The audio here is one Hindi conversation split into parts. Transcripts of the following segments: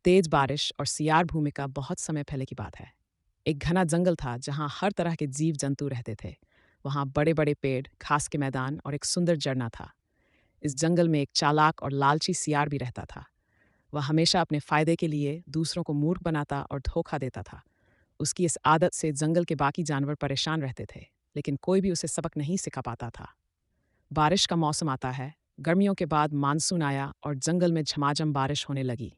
तेज बारिश और सियार भूमिका बहुत समय पहले की बात है। एक घना जंगल था जहाँ हर तरह के जीव जंतु रहते थे। वहाँ बड़े बड़े पेड़, घास के मैदान और एक सुंदर झरना था। इस जंगल में एक चालाक और लालची सियार भी रहता था। वह हमेशा अपने फायदे के लिए दूसरों को मूर्ख बनाता और धोखा देता था। उसकी इस आदत से जंगल के बाकी जानवर परेशान रहते थे, लेकिन कोई भी उसे सबक नहीं सिखा पाता था। बारिश का मौसम आता है। गर्मियों के बाद मानसून आया और जंगल में झमाझम बारिश होने लगी।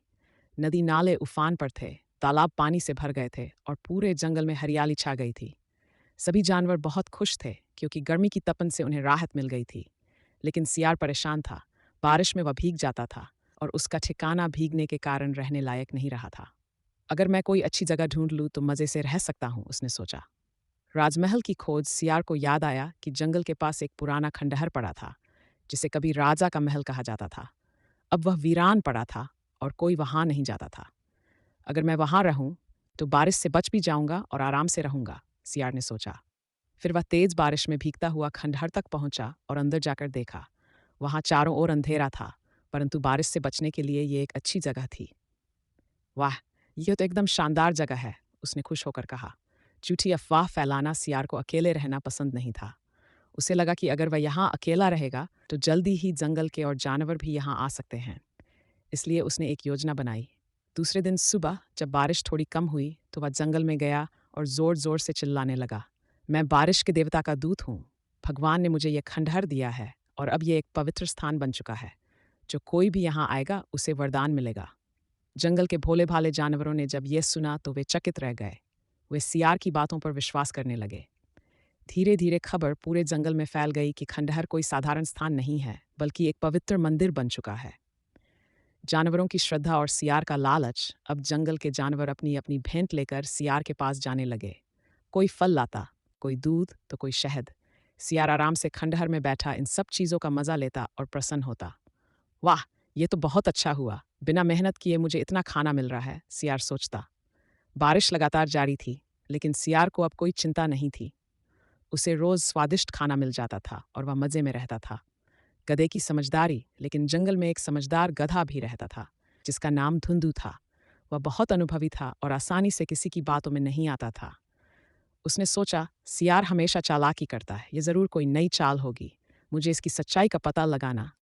नदी नाले उफान पर थे, तालाब पानी से भर गए थे और पूरे जंगल में हरियाली छा गई थी। सभी जानवर बहुत खुश थे क्योंकि गर्मी की तपन से उन्हें राहत मिल गई थी। लेकिन सियार परेशान था। बारिश में वह भीग जाता था और उसका ठिकाना भीगने के कारण रहने लायक नहीं रहा था। अगर मैं कोई अच्छी जगह ढूंढ लूँ तो मज़े से रह सकता हूँ, उसने सोचा। राजमहल की खोज सियार को याद आया कि जंगल के पास एक पुराना खंडहर पड़ा था, जिसे कभी राजा का महल कहा जाता था। अब वह वीरान पड़ा था और कोई वहां नहीं जाता था। अगर मैं वहां रहूं तो बारिश से बच भी जाऊंगा और आराम से रहूंगा, सियार ने सोचा। फिर वह तेज बारिश में भीगता हुआ खंडहर तक पहुंचा और अंदर जाकर देखा। वहां चारों ओर अंधेरा था, परंतु बारिश से बचने के लिए ये एक अच्छी जगह थी। वाह, यह तो एकदम शानदार जगह है, उसने खुश होकर कहा। झूठी अफवाह फैलाना सियार को अकेले रहना पसंद नहीं था। उसे लगा कि अगर वह यहाँ अकेला रहेगा तो जल्दी ही जंगल के और जानवर भी यहाँ आ सकते हैं। इसलिए उसने एक योजना बनाई। दूसरे दिन सुबह जब बारिश थोड़ी कम हुई तो वह जंगल में गया और जोर जोर से चिल्लाने लगा, मैं बारिश के देवता का दूत हूँ। भगवान ने मुझे यह खंडहर दिया है और अब यह एक पवित्र स्थान बन चुका है। जो कोई भी यहाँ आएगा उसे वरदान मिलेगा। जंगल के भोले भाले जानवरों ने जब यह सुना तो वे चकित रह गए। वे सियार की बातों पर विश्वास करने लगे। धीरे धीरे खबर पूरे जंगल में फैल गई कि खंडहर कोई साधारण स्थान नहीं है, बल्कि एक पवित्र मंदिर बन चुका है। जानवरों की श्रद्धा और सियार का लालच, अब जंगल के जानवर अपनी अपनी भेंट लेकर सियार के पास जाने लगे। कोई फल लाता, कोई दूध तो कोई शहद। सियार आराम से खंडहर में बैठा इन सब चीज़ों का मजा लेता और प्रसन्न होता। वाह, ये तो बहुत अच्छा हुआ, बिना मेहनत किए मुझे इतना खाना मिल रहा है, सियार सोचता। बारिश लगातार जारी थी, लेकिन सियार को अब कोई चिंता नहीं थी। उसे रोज स्वादिष्ट खाना मिल जाता था और वह मजे में रहता था। गधे की समझदारी, लेकिन जंगल में एक समझदार गधा भी रहता था, जिसका नाम धुंधु था। वह बहुत अनुभवी था और आसानी से किसी की बातों में नहीं आता था। उसने सोचा, सियार हमेशा चालाकी करता है, ये जरूर कोई नई चाल होगी। मुझे इसकी सच्चाई का पता लगाना